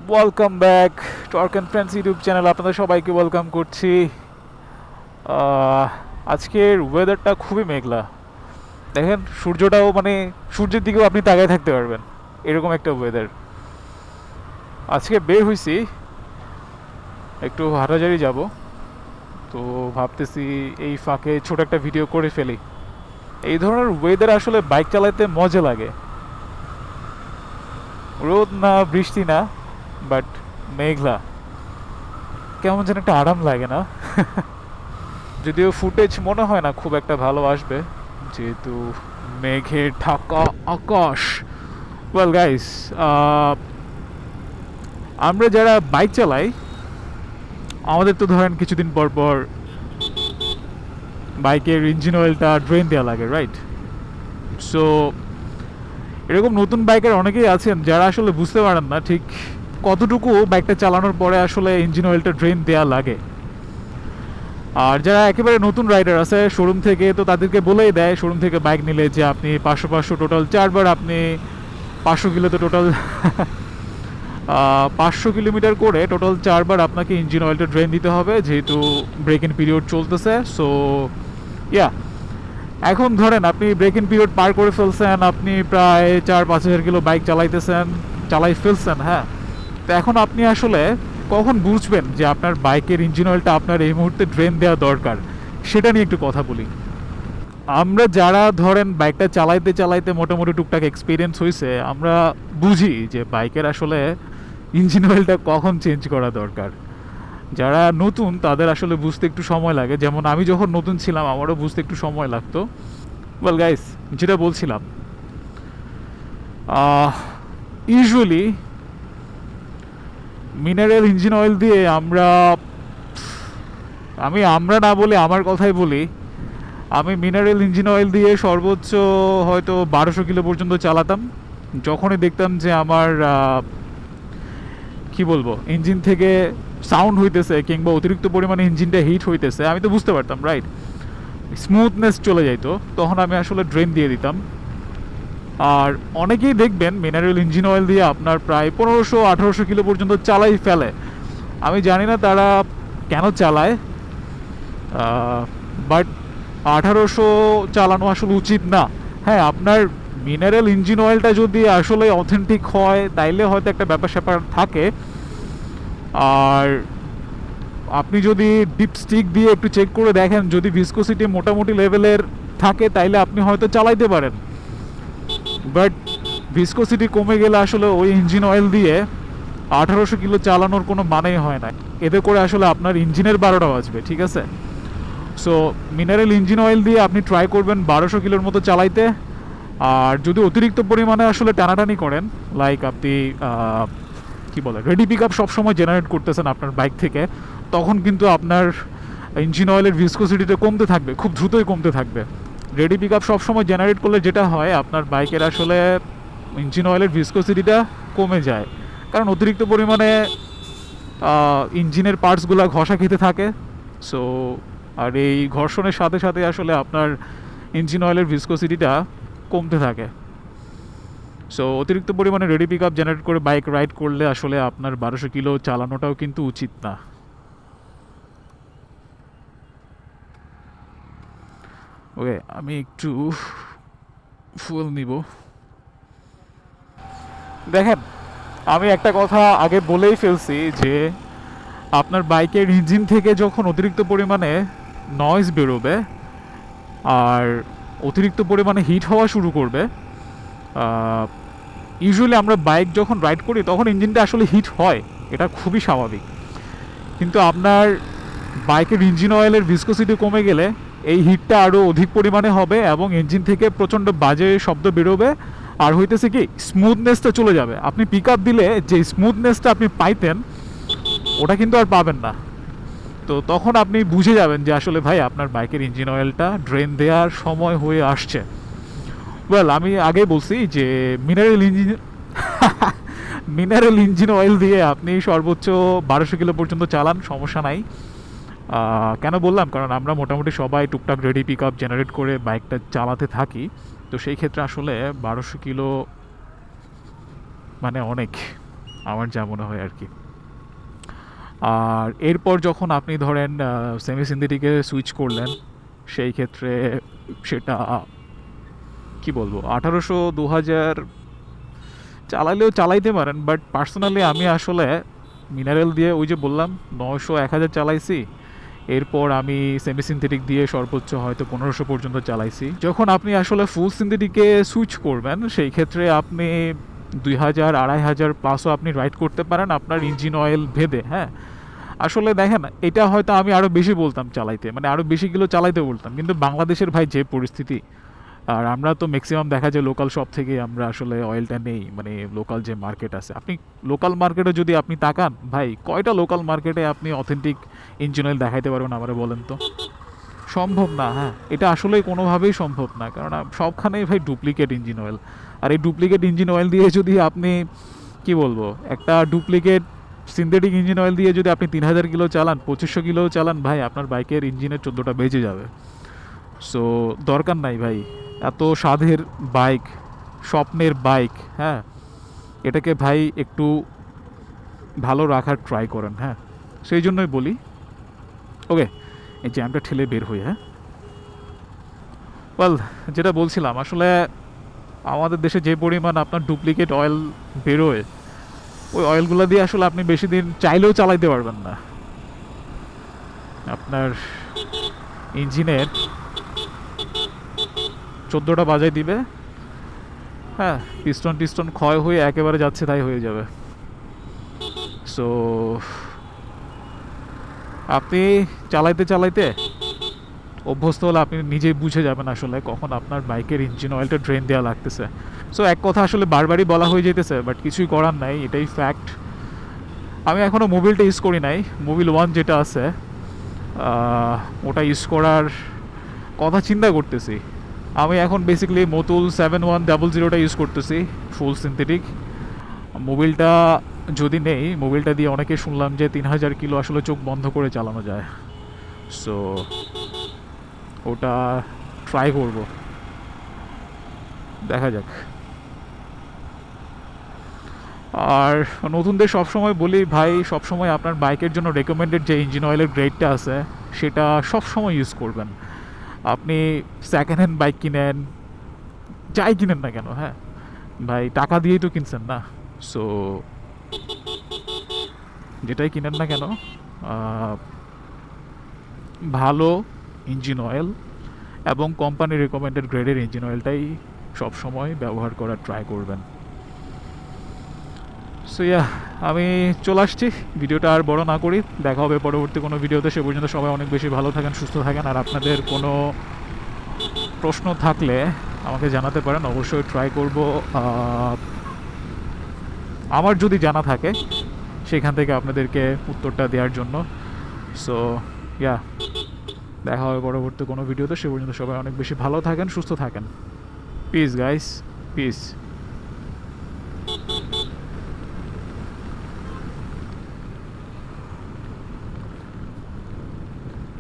Welcome back torque and friends YouTube channel. আপনাদের সবাইকে welcome করছি। আহ, আজকের ওয়েদারটা খুবই মেঘলা। দেখেন সূর্যটাও মানে সূর্যের দিকেও আপনি তাকায় থাকতে পারবেন, এরকম একটা ওয়েদার। আজকে বের হয়েছি, একটু হাঁটাজারি যাব। তো ভাবতেছি এই ফাঁকে ছোট একটা ভিডিও করে ফেলি। এই ধরনের ওয়েদার আসলে বাইক চালাতে মজা লাগে। রোদ না বৃষ্টি না, বাট মেঘলা, কেমন যেন একটা আরাম লাগে না? যদিও ফুটেজ মনে হয় না খুব একটা ভালো আসবে, যেহেতু মেঘে ঢাকা আকাশ। ওয়েল গাইস, আমরা যারা বাইক চালাই আমাদের তো ধরেন কিছুদিন পর পর বাইকের ইঞ্জিন অয়েলটা ড্রেন দেওয়া লাগে, রাইট? সো এরকম নতুন বাইকের অনেকেই আছেন যারা আসলে বুঝতে পারেন না ঠিক কতটুকু বাইকটা চালানোর পরে আসলে ইঞ্জিন অয়েলটা ড্রেন দেওয়া লাগে। আর যারা একেবারে নতুন রাইডার আছে শোরুম থেকে, তো তাদেরকে বলেই দেয় শোরুম থেকে বাইক নিলে যে আপনি 500 টোটাল 4 বার আপনি 500 কিলোতে টোটাল 500 কিলোমিটার করে টোটাল 4 বার আপনাকে ইঞ্জিন অয়েলটা ড্রেন দিতে হবে, যেহেতু ব্রেক ইন পিরিয়ড চলতেছে। সো ইয়া, এখন ধরেন আপনি ব্রেক ইন পিরিয়ড পার করে ফেলছেন, আপনি প্রায় 4-5 হাজার কিলো বাইক চালাই ফেলছেন, হ্যাঁ। তো এখন আপনি আসলে কখন বুঝবেন যে আপনার বাইকের ইঞ্জিন অয়েলটা আপনার এই মুহূর্তে ড্রেন দেওয়া দরকার, সেটা নিয়ে একটু কথা বলি। আমরা যারা ধরেন বাইকটা চালাইতে চালাইতে মোটামুটি টুকটাক এক্সপিরিয়েন্স হয়েছে, আমরা বুঝি যে বাইকের আসলে ইঞ্জিন অয়েলটা কখন চেঞ্জ করা দরকার। যারা নতুন তাদের আসলে বুঝতে একটু সময় লাগে, যেমন আমি যখন নতুন ছিলাম আমারও বুঝতে একটু সময় লাগতো। ওয়েল গাইস, যেটা বলছিলাম, ইউজুয়ালি মিনারেল ইঞ্জিন অয়েল দিয়ে আমরা না বলে আমার কথাই বলি, আমি মিনারেল ইঞ্জিন অয়েল দিয়ে সর্বোচ্চ হয়তো 1200 কিলো পর্যন্ত চালাতাম। যখনই দেখতাম যে আমার কি বলবো, ইঞ্জিন থেকে সাউন্ড হইতেছে কিংবা অতিরিক্ত পরিমাণে ইঞ্জিনটা হিট হইতেছে, আমি তো বুঝতে পারতাম, রাইট? স্মুথনেস চলে যাইতো, তখন আমি আসলে ড্রেন দিয়ে দিতাম। আর অনেকেই দেখবেন মিনারেল ইঞ্জিন অয়েল দিয়ে আপনার প্রায় 1500-1800 কিলো পর্যন্ত চালাই ফেলে। আমি জানি না তারা কেন চালায়, বাট 1800 চালানো আসলে উচিত না। হ্যাঁ, আপনার মিনারেল ইঞ্জিন অয়েলটা যদি আসলে অথেন্টিক হয় তাইলে হয়তো একটা ব্যাপার স্যাপার থাকে। আর আপনি যদি ডিপ স্টিক দিয়ে একটু চেক করে দেখেন, যদি ভিসকোসিটি মোটামুটি লেভেলের থাকে তাইলে আপনি হয়তো চালাইতে পারেন। বাট ভিসকোসিটি কমে গেলে আসলে ওই ইঞ্জিন অয়েল দিয়ে 1800 কিলো চালানোর কোনো মানেই হয় না। এতে করে আসলে আপনার ইঞ্জিনের 12টা বাজবে, ঠিক আছে? সো মিনারেল ইঞ্জিন অয়েল দিয়ে আপনি ট্রাই করবেন 1200 কিলোর মতো চালাইতে। আর যদি অতিরিক্ত পরিমাণে আসলে টানাটানি করেন, লাইক আপনি কি বলে রেডি পিক আপ সবসময় জেনারেট করতেছেন আপনার বাইক থেকে, তখন কিন্তু আপনার ইঞ্জিন অয়েলের ভিসকোসিটিটা কমতে থাকবে, খুব দ্রুতই কমতে থাকবে। রেডি পিক আপ সবসময় জেনারেট করলে যেটা হয়, আপনার বাইকের আসলে ইঞ্জিন অয়েলের ভিসকোসিটিটা কমে যায়, কারণ অতিরিক্ত পরিমাণে ইঞ্জিনের পার্টসগুলো ঘষা খেতে থাকে। সো আর এই ঘর্ষণের সাথে সাথে আসলে আপনার ইঞ্জিন অয়েলের ভিসকোসিটিটা কমতে থাকে। সো অতিরিক্ত পরিমাণে রেডি পিক আপ জেনারেট করে বাইক রাইড করলে আসলে আপনার 1200 কিলো চালানোটাও কিন্তু উচিত না। ওকে, আমি একটু ফুয়েল নিব। দেখেন, আমি একটা কথা আগে বলেই ফেলছি যে আপনার বাইকের ইঞ্জিন থেকে যখন অতিরিক্ত পরিমাণে নয়েজ বেরোবে আর অতিরিক্ত পরিমাণে হিট হওয়া শুরু করবে, ইউজুয়ালি আমরা বাইক যখন রাইড করি তখন ইঞ্জিনটা আসলে হিট হয়, এটা খুবই স্বাভাবিক। কিন্তু আপনার বাইকের ইঞ্জিন অয়েলের ভিসকোসিটি কমে গেলে এই হিটটা আরও অধিক পরিমাণে হবে এবং ইঞ্জিন থেকে প্রচণ্ড বাজে শব্দ বেরোবে। আর হইতেছে কি, স্মুথনেসটা চলে যাবে। আপনি পিক আপ দিলে যে স্মুথনেসটা আপনি পাইতেন ওটা কিন্তু আর পাবেন না। তো তখন আপনি বুঝে যাবেন যে আসলে ভাই আপনার বাইকের ইঞ্জিন অয়েলটা ড্রেন দেওয়ার সময় হয়ে আসছে। ওয়েল, আমি আগেই বলছি যে মিনারেল ইঞ্জিন অয়েল দিয়ে আপনি সর্বোচ্চ 1200 কিলো পর্যন্ত চালান, সমস্যা নাই। কেন বললাম, কারণ আমরা মোটামুটি সবাই টুকটাক রেডি পিক আপ জেনারেট করে বাইকটা চালাতে থাকি। তো সেই ক্ষেত্রে আসলে 1200 কিলো মানে অনেক। আমার যা মনে হয় আর কি। আর এরপর যখন আপনি ধরেন সেমি সিনথেটিকে সুইচ করলেন, সেই ক্ষেত্রে সেটা কি বলবো, 1800-2000 চালাইলেও চালাইতে পারেন, বাট পার্সোনালি আমি আসলে মিনারেল দিয়ে ওই যে বললাম 900-1000 চালাইছি। এরপর আমি সেমি সিনথেটিক দিয়ে সর্বোচ্চ হয়তো 1500 পর্যন্ত চালাইছি। যখন আপনি আসলে ফুল সিনথেটিকে সুইচ করবেন, সেই ক্ষেত্রে আপনি 2000-2500 আপনি রাইড করতে পারেন আপনার ইঞ্জিন অয়েল ভেদে। হ্যাঁ, আসলে দেখেন, এটা হয়তো আমি আরও বেশি বলতাম চালাইতে, মানে আরও বেশি কিলো চালাইতে বলতাম, কিন্তু বাংলাদেশের ভাই যে পরিস্থিতি, আর আমরা তো ম্যাক্সিমাম দেখা যায় লোকাল শপ থেকে আমরা আসলে অয়েলটা নেই, মানে লোকাল যে মার্কেট আছে। আপনি লোকাল মার্কেটে যদি আপনি তাকান ভাই, কয়টা লোকাল মার্কেটে আপনি অথেন্টিক ইঞ্জিন অয়েল দেখাইতে পারবেন আমারে বলেন তো? সম্ভব না। হ্যাঁ, এটা আসলেই কোনোভাবেই সম্ভব না, কারণ সবখানেই ভাই ডুপ্লিকেট ইঞ্জিন অয়েল। আর এই ডুপ্লিকেট ইঞ্জিন অয়েল দিয়ে যদি আপনি, কি বলবো, একটা ডুপ্লিকেট সিনথেটিক ইঞ্জিন অয়েল দিয়ে যদি আপনি 3000 কিলো চালান, 2500 কিলো চালান, ভাই আপনার বাইকের ইঞ্জিনের 14টা বেজে যাবে। সো দরকার নাই ভাই এত স্বাদের বাইক, স্বপ্নের বাইক, হ্যাঁ, এটাকে ভাই একটু ভালো রাখার ট্রাই করেন। হ্যাঁ, সেই জন্যই বলি। ওকে, এই জ্যামটা ঠেলে বের হই। হ্যাঁ, ওয়েল, যেটা বলছিলাম, আসলে আমাদের দেশে যে পরিমাণ আপনার ডুপ্লিকেট অয়েল বেরোয়, ওই অয়েলগুলো দিয়ে আসলে আপনি বেশি দিন চাইলেও চালাইতে পারবেন না। আপনার ইঞ্জিনের 14টা বাজায় দিবে, হ্যাঁ, পিস্টন টিস্টন ক্ষয় হয়ে একেবারে যাচ্ছে তাই হয়ে যাবে। সো আপনি চালাইতে চালাইতে অভ্যস্ত হলে আপনি নিজেই বুঝে যাবেন আসলে কখন আপনার বাইকের ইঞ্জিন অয়েলটা ড্রেন দেওয়া লাগতেছে। সো এক কথা আসলে বারবারই বলা হয়ে যেতেছে, বাট কিছুই করার নাই, এটাই ফ্যাক্ট। আমি এখনও মোবিলটা ইউজ করি নাই, মোবিল 1 যেটা আছে ওটা ইউজ করার কথা চিন্তা করতেছি। আমি এখন বেসিক্যালি মোতুল 7100টা ইউজ করতেছি, ফুল সিনথেটিক। মোবিলটা যদি নেই, মোবিলটা দিয়ে অনেকে শুনলাম যে 3000 কিলো আসলে চোখ বন্ধ করে চালানো যায়। সো ওটা ট্রাই করব, দেখা যাক। আর নতুনদের সবসময় বলি ভাই, সবসময় আপনার বাইকের জন্য রেকমেন্ডেড যে ইঞ্জিন অয়েলের গ্রেডটা আছে সেটা সবসময় ইউজ করবেন। আপনি সেকেন্ড হ্যান্ড বাইক কিনেন, যাই কিনেন না কেন, হ্যাঁ ভাই, টাকা দিয়েই তো কিনছেন না। সো যেটাই কিনেন না কেন, আহ, ভালো ইঞ্জিন অয়েল এবং কোম্পানি রেকমেন্ডেড গ্রেডের ইঞ্জিন অয়েলটাই সবসময় ব্যবহার করার ট্রাই করবেন। সো ইয়া, আমি চলে আসছি, ভিডিওটা আর বড় না করি, দেখা হবে পরবর্তী কোনো ভিডিওতে। সে পর্যন্ত সবাই অনেক বেশি ভালো থাকেন, সুস্থ থাকেন। আর আপনাদের কোনো প্রশ্ন থাকলে আমাকে জানাতে পারেন, অবশ্যই ট্রাই করব আমার যদি জানা থাকে সেখান থেকে আপনাদেরকে উত্তরটা দেওয়ার জন্য। সো ইয়া, দেখা হবে পরবর্তী কোনো ভিডিওতে। সে পর্যন্ত সবাই অনেক বেশি ভালো থাকেন, সুস্থ থাকেন। Piece guys, piece.